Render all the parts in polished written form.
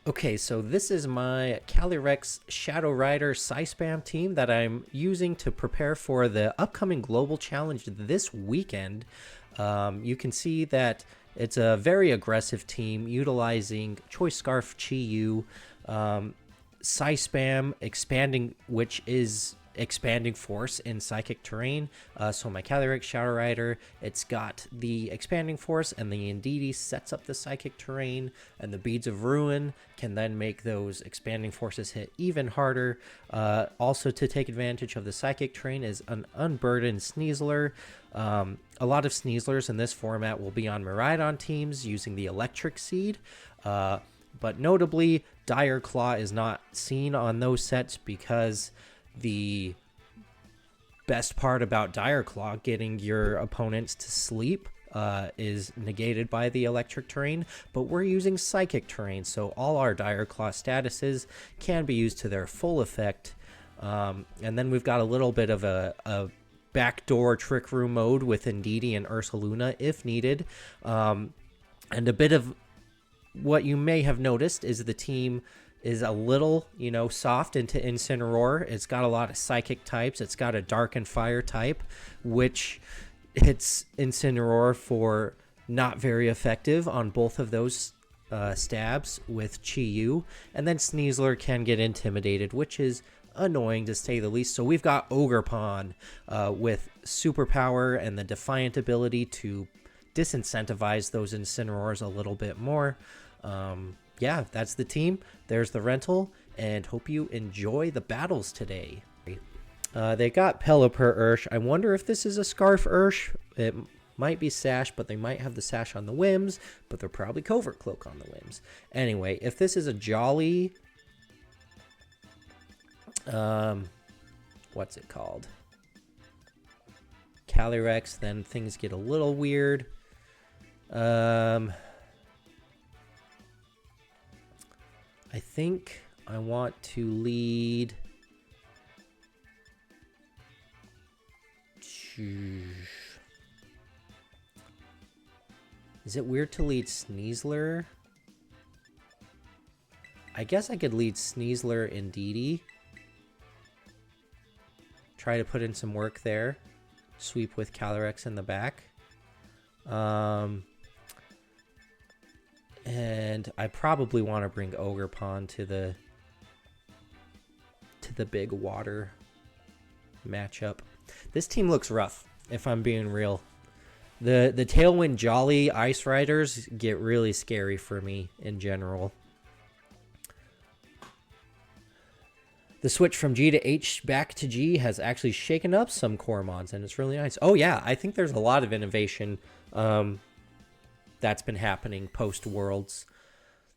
Okay, so this is my Calyrex-Shadow Rider Psy-Spam team that I'm using to prepare for the upcoming global challenge this weekend. You can see that it's a very aggressive team utilizing Choice Scarf Chi-Yu, Psy-Spam expanding, which is expanding force in psychic terrain. So my Calyrex-Shadow Rider, it's got the expanding force, and the Indeedee sets up the psychic terrain, and the Beads of Ruin can then make those expanding forces hit even harder. Also, to take advantage of the psychic terrain is an Unburdened Sneasler. A lot of Sneaslers in this format will be on Miraidon teams using the Electric Seed. But notably, Dire Claw is not seen on those sets because the best part about Dire Claw, getting your opponents to sleep, is negated by the electric terrain, but we're using psychic terrain, so all our Dire Claw statuses can be used to their full effect. And then we've got a little bit of a backdoor trick room mode with Indeedee and Ursaluna if needed. And a bit of what you may have noticed is the team is a little, soft into Incineroar. It's got a lot of psychic types. It's got a dark and fire type, which hits Incineroar for not very effective on both of those stabs with Chi-Yu. And then Sneasler can get intimidated, which is annoying to say the least. So we've got Ogerpon with superpower and the Defiant ability to disincentivize those Incineroars a little bit more. Yeah, that's the team. There's the rental, and hope you enjoy the battles today. They got Pelipper Ursh. I wonder if this is a Scarf Ursh. It might be Sash, but they might have the Sash on the Whims, but they're probably Covert Cloak on the Whims. Anyway, if this is a Jolly... what's it called? Calyrex, then things get a little weird. I think I want to lead... Is it weird to lead Sneasler? I guess I could lead Sneasler and Indeedee. Try to put in some work there. Sweep with Calyrex in the back. And I probably want to bring Ogerpon to the big water matchup. This team looks rough, if I'm being real. The Tailwind Jolly Ice Riders get really scary for me in general. The switch from G to H back to G has actually shaken up some core mods, and it's really nice. Oh yeah, I think there's a lot of innovation that's been happening post Worlds.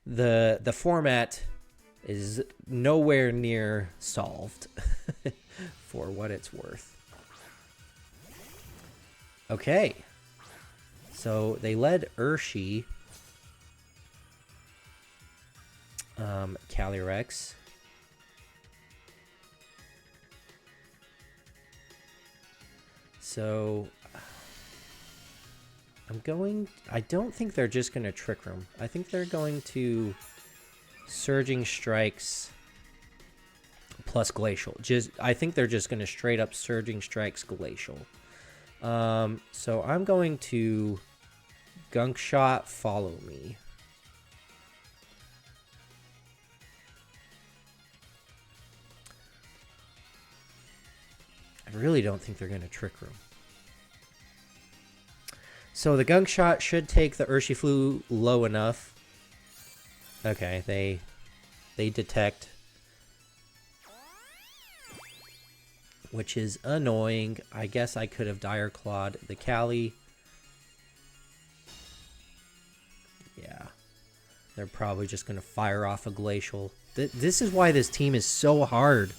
The format is nowhere near solved for what it's worth. Okay, so they led Urshi, Calyrex. So I don't think they're just going to Trick Room. I think they're going to Surging Strikes plus Glacial. I think they're just going to straight up Surging Strikes Glacial. So I'm going to Gunk Shot, Follow Me. I really don't think they're going to Trick Room. So the Gunk Shot should take the Urshifu low enough. Okay, they detect, which is annoying. I guess I could have Dire Clawed the Cali. Yeah, they're probably just going to fire off a Glacial. This is why this team is so hard,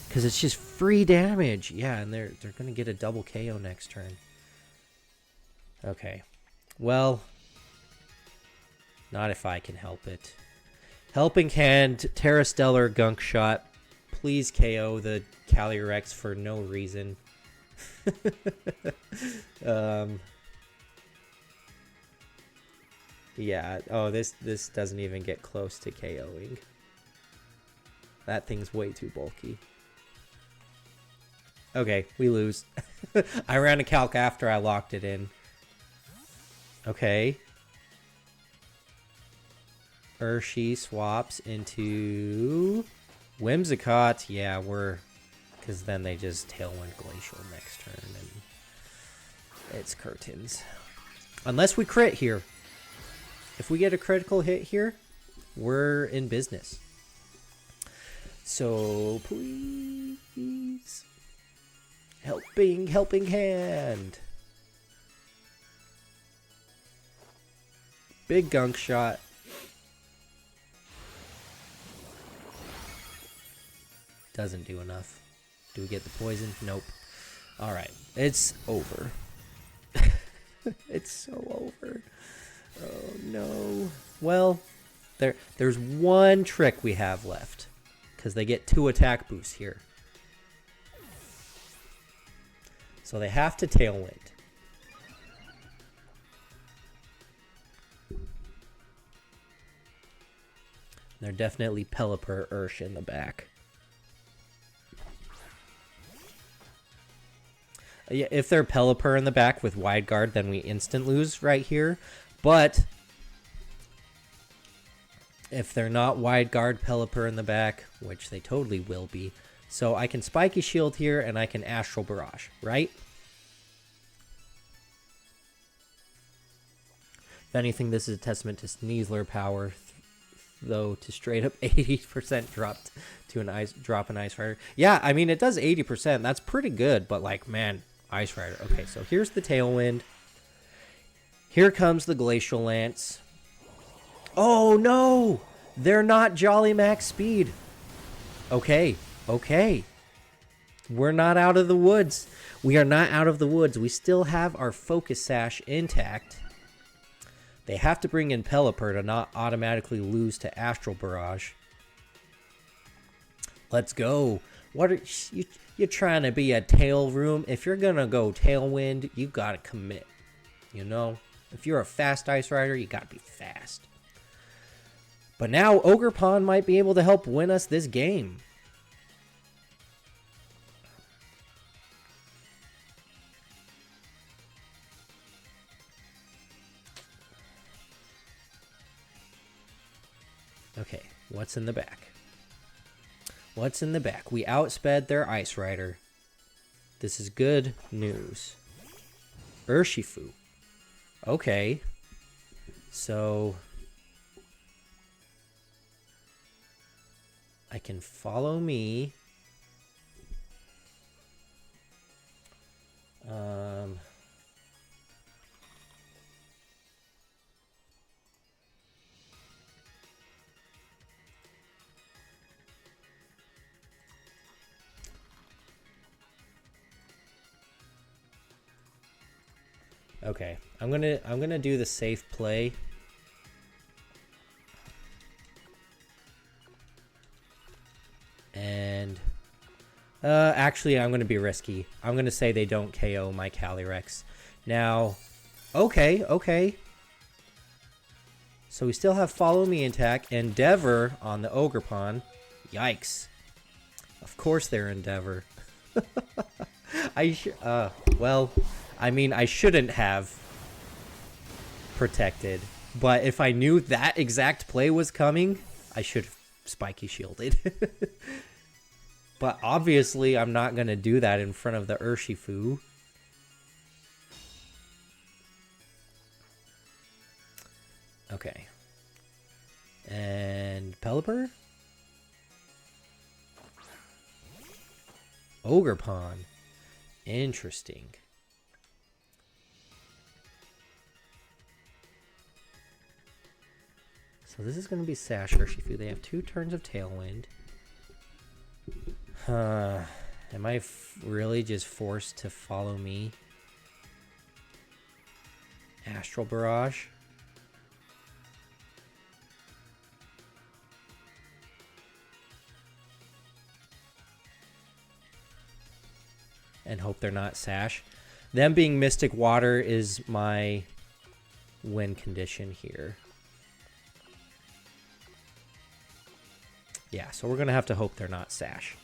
because it's just free damage. Yeah, and they're going to get a double KO next turn. Okay, well, not if I can help it. Helping Hand, Terrastellar, Gunk Shot. Please KO the Calyrex for no reason. Yeah. Oh, this doesn't even get close to KOing. That thing's way too bulky. Okay, we lose. I ran a calc after I locked it in. Okay. Urshi swaps into Whimsicott. Yeah, we're... Because then they just Tailwind Glacial next turn, and it's curtains. Unless we crit here. If we get a critical hit here, we're in business. So, please. Helping hand. Big gunk shot. Doesn't do enough. Do we get the poison? Nope. Alright. It's over. It's so over. Oh no. Well, there's one trick we have left. Because they get 2 attack boosts here. So they have to Tailwind. They're definitely Pelipper Ursh in the back. Yeah, if they're Pelipper in the back with Wide Guard, then we instant lose right here. But if they're not Wide Guard Pelipper in the back, which they totally will be, so I can Spiky Shield here and I can Astral Barrage, right? If anything, this is a testament to Sneasler power, though, to straight up 80% drop an Ice Rider. Yeah, I mean, it does 80%. That's pretty good, but like, man, Ice Rider. Okay, so here's the Tailwind. Here comes the Glacial Lance. Oh, no! They're not Jolly Max Speed. Okay, okay. We're not out of the woods. We are not out of the woods. We still have our Focus Sash intact. They have to bring in Pelipper to not automatically lose to Astral Barrage. Let's go. What are you're trying to be a Tail Room? If you're gonna go Tailwind, you gotta commit. You know, if you're a fast Ice Rider, you gotta be fast. But now Ogerpon might be able to help win us this game. Okay, what's in the back? What's in the back? We outsped their Ice Rider. This is good news. Urshifu. Okay. So I can follow me. Okay, I'm gonna do the safe play. And actually I'm gonna be risky. I'm gonna say they don't KO my Calyrex. Now, okay. So we still have Follow Me intact. Endeavor on the Ogerpon. Yikes. Of course they're Endeavor. Well, I mean, I shouldn't have protected, but if I knew that exact play was coming, I should have Spiky Shielded. But obviously, I'm not going to do that in front of the Urshifu. Okay. And Pelipper? Ogerpon. Interesting. So this is going to be Sash Urshifu. They have 2 turns of Tailwind. Am I really just forced to follow me? Astral Barrage. And hope they're not Sash. Them being Mystic Water is my win condition here. Yeah, so we're going to have to hope they're not Sash.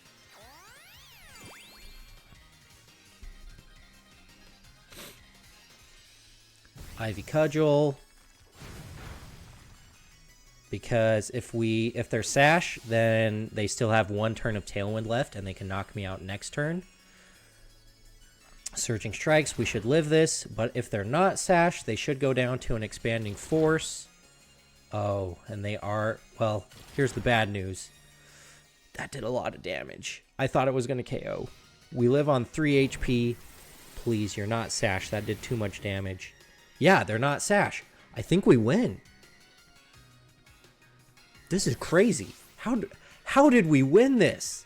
Ivy Cudgel. Because if they're Sash, then they still have 1 turn of Tailwind left, and they can knock me out next turn. Surging Strikes, we should live this. But if they're not Sash, they should go down to an Expanding Force. Oh, and they are... Well, here's the bad news. That did a lot of damage. I thought it was going to KO. We live on 3 HP. Please, you're not Sash. That did too much damage. Yeah, they're not Sash. I think we win. This is crazy. How did we win this?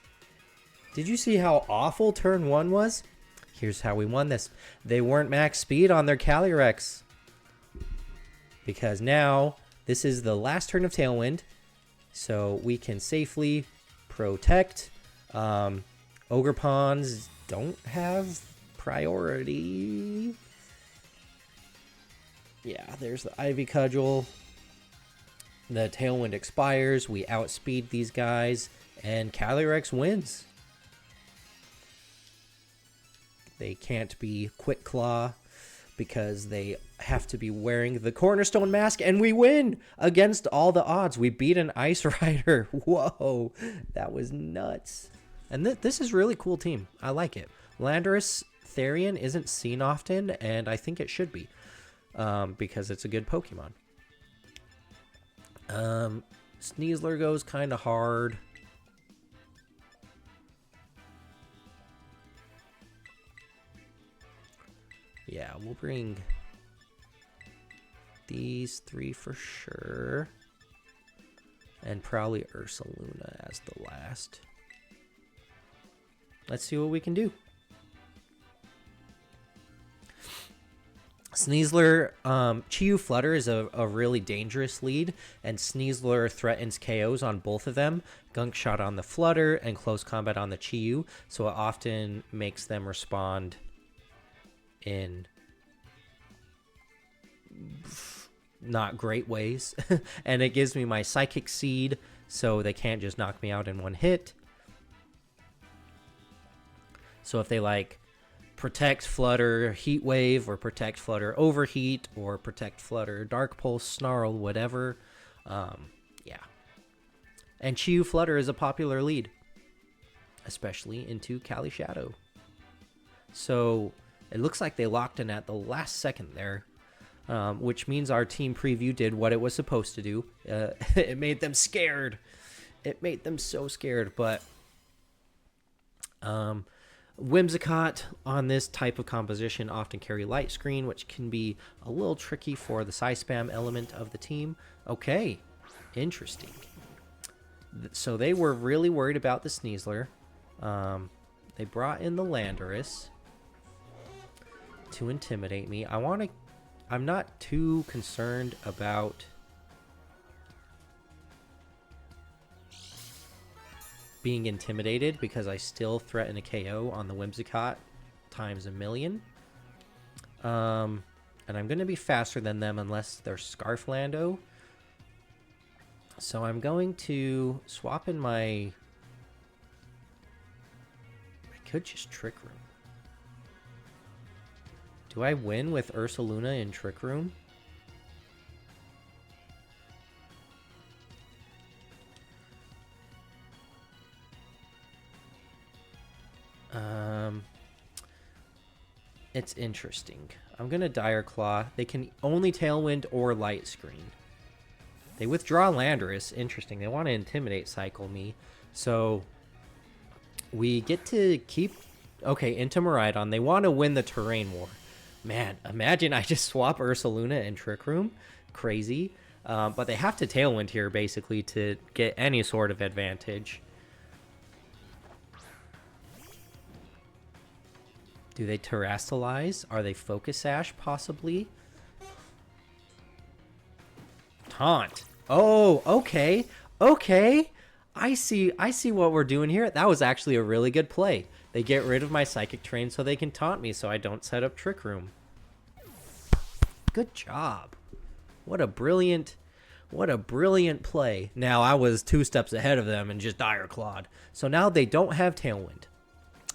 Did you see how awful turn 1 was? Here's how we won this. They weren't max speed on their Calyrex. Because now, this is the last turn of Tailwind. So we can safely protect. Ogre Pawns don't have priority. Yeah, there's the Ivy Cudgel. The Tailwind expires. We outspeed these guys. And Calyrex wins. They can't be Quick Claw because they have to be wearing the Cornerstone Mask, and we win against all the odds. We beat an Ice Rider. Whoa, that was nuts. And this is a really cool team. I like it. Landorus Therian isn't seen often, and I think it should be because it's a good Pokemon. Sneasler goes kind of hard. Yeah, we'll bring these 3 for sure. And probably Ursaluna as the last. Let's see what we can do. Sneasler, Chi-Yu Flutter is a really dangerous lead, and Sneasler threatens KOs on both of them. Gunk Shot on the Flutter and Close Combat on the Chi-Yu, so it often makes them respond in not great ways. And it gives me my Psychic Seed, so they can't just knock me out in one hit. So if they like Protect Flutter Heat Wave, or Protect Flutter Overheat, or Protect Flutter Dark Pulse, Snarl, whatever, yeah. And Chi-Yu Flutter is a popular lead, especially into Caly-Shadow. So it looks like they locked in at the last second there, which means our team preview did what it was supposed to do. It made them scared. It made them so scared, but Whimsicott on this type of composition often carry Light Screen, which can be a little tricky for the Psy Spam element of the team. Okay, interesting. So they were really worried about the Sneasler. They brought in the Landorus to intimidate me. I'm not too concerned about being intimidated because I still threaten a KO on the Whimsicott times a million. And I'm going to be faster than them unless they're Scarflando. So I'm going to swap in my... I could just Trick Room. Do I win with Ursaluna in Trick Room? It's interesting. I'm going to Dire Claw. They can only Tailwind or Light Screen. They withdraw Landorus. Interesting. They want to Intimidate Cycle me. So we get to keep... Okay, into Miraidon. They want to win the Terrain War. Man, imagine I just swap Ursaluna and Trick Room. Crazy. But they have to Tailwind here, basically, to get any sort of advantage. Do they Terrastalize? Are they Focus Sash, possibly? Taunt. Oh, okay. Okay. I see what we're doing here. That was actually a really good play. They get rid of my Psychic Terrain so they can taunt me so I don't set up Trick Room. Good job. What a brilliant What a brilliant play. Now, I was 2 steps ahead of them and just Dire Clawed. So now they don't have Tailwind.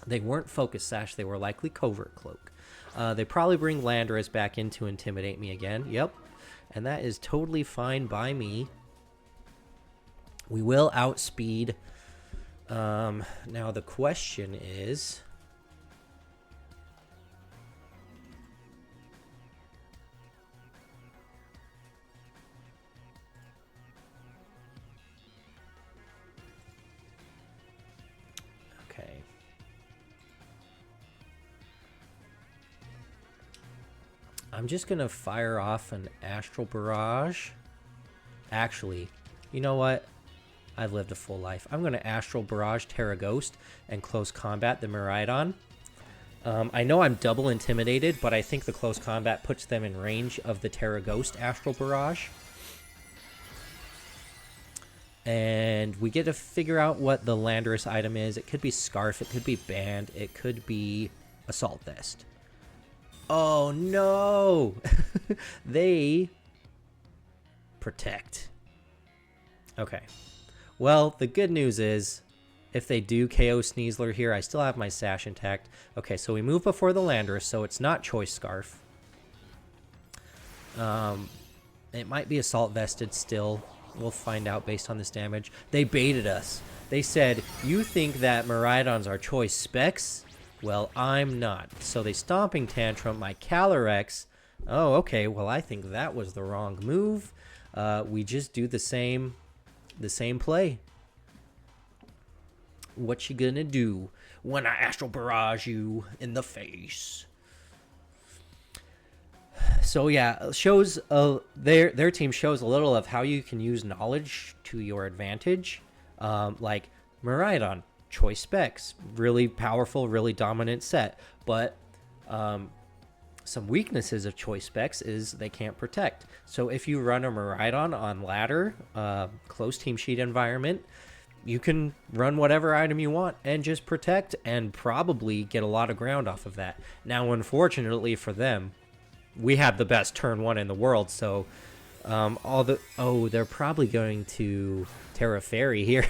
They weren't Focus Sash. They were likely Covert Cloak. They probably bring Landorus back in to intimidate me again. Yep. And that is totally fine by me. We will outspeed. Now the question is... Okay. I'm just going to fire off an Astral Barrage. Actually, you know what? I've lived a full life. I'm going to Astral Barrage, Terra Ghost, and Close Combat the Miraidon. I know I'm double intimidated, but I think the Close Combat puts them in range of the Terra Ghost Astral Barrage. And we get to figure out what the Landorus item is. It could be Scarf, it could be Band, it could be Assault Vest. Oh no! They protect. Okay. Well, the good news is, if they do KO Sneasler here, I still have my Sash intact. Okay, so we move before the Landorus, so it's not Choice Scarf. It might be Assault Vested still. We'll find out based on this damage. They baited us. They said, you think that Miraidons are Choice Specs? Well, I'm not. So they Stomping Tantrum my Calyrex. Oh, okay, well, I think that was the wrong move. We just do the same play. What you gonna do when I Astral Barrage you in the face? So yeah, shows their team shows a little of how you can use knowledge to your advantage. Like Miraidon, Choice Specs, really powerful, really dominant set, but some weaknesses of Choice Specs is they can't protect. So if you run a Miraidon on ladder, close team sheet environment, you can run whatever item you want and just protect and probably get a lot of ground off of that. Now, unfortunately for them, we have the best turn 1 in the world, so they're probably going to Terra Fairy here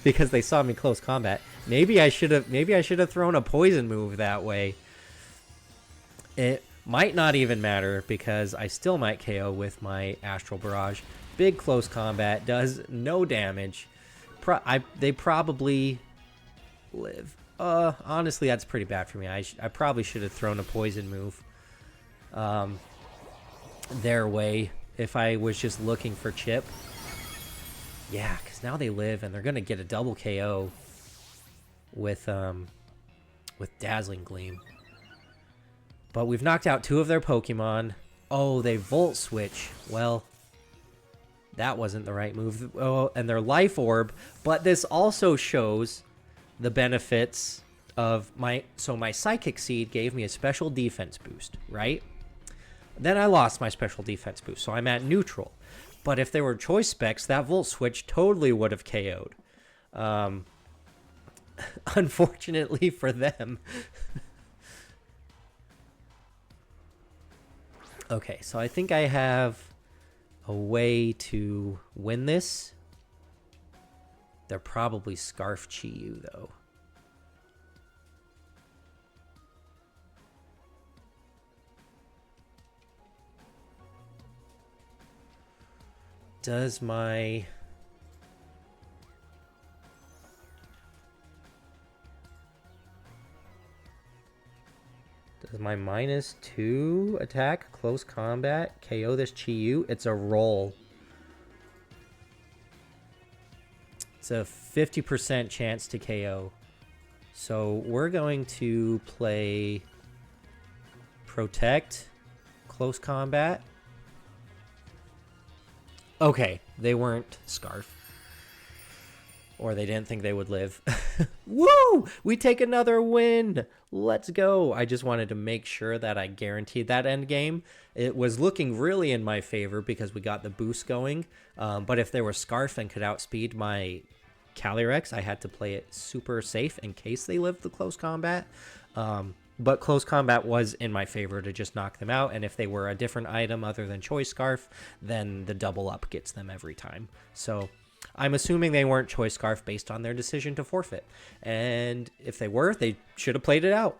because they saw me close combat. Maybe I should have thrown a poison move that way. It might not even matter because I still might KO with my Astral Barrage. Big close combat, does no damage. They probably live. Honestly, that's pretty bad for me. I probably should have thrown a poison move their way if I was just looking for chip. Yeah, because now they live and they're gonna get a double KO with Dazzling Gleam. But we've knocked out 2 of their Pokemon. Oh, they Volt Switch. Well, that wasn't the right move. Oh, and their Life Orb. But this also shows the benefits of my... So my Psychic Seed gave me a special defense boost, right? Then I lost my special defense boost, so I'm at neutral. But if they were Choice Specs, that Volt Switch totally would have KO'd. Unfortunately for them. Okay, so I think I have a way to win this. They're probably Scarf Chi-Yu, though. Does my... Does my -2 attack, close combat, KO this Chi-Yu? It's a roll. It's a 50% chance to KO. So we're going to play Protect, close combat. Okay, they weren't Scarf. Or they didn't think they would live. Woo! We take another win! Let's go! I just wanted to make sure that I guaranteed that end game. It was looking really in my favor because we got the boost going. But if they were Scarf and could outspeed my Calyrex, I had to play it super safe in case they lived the close combat. But close combat was in my favor to just knock them out, and if they were a different item other than Choice Scarf, then the double up gets them every time. So I'm assuming they weren't Choice Scarf based on their decision to forfeit. And if they were, they should have played it out.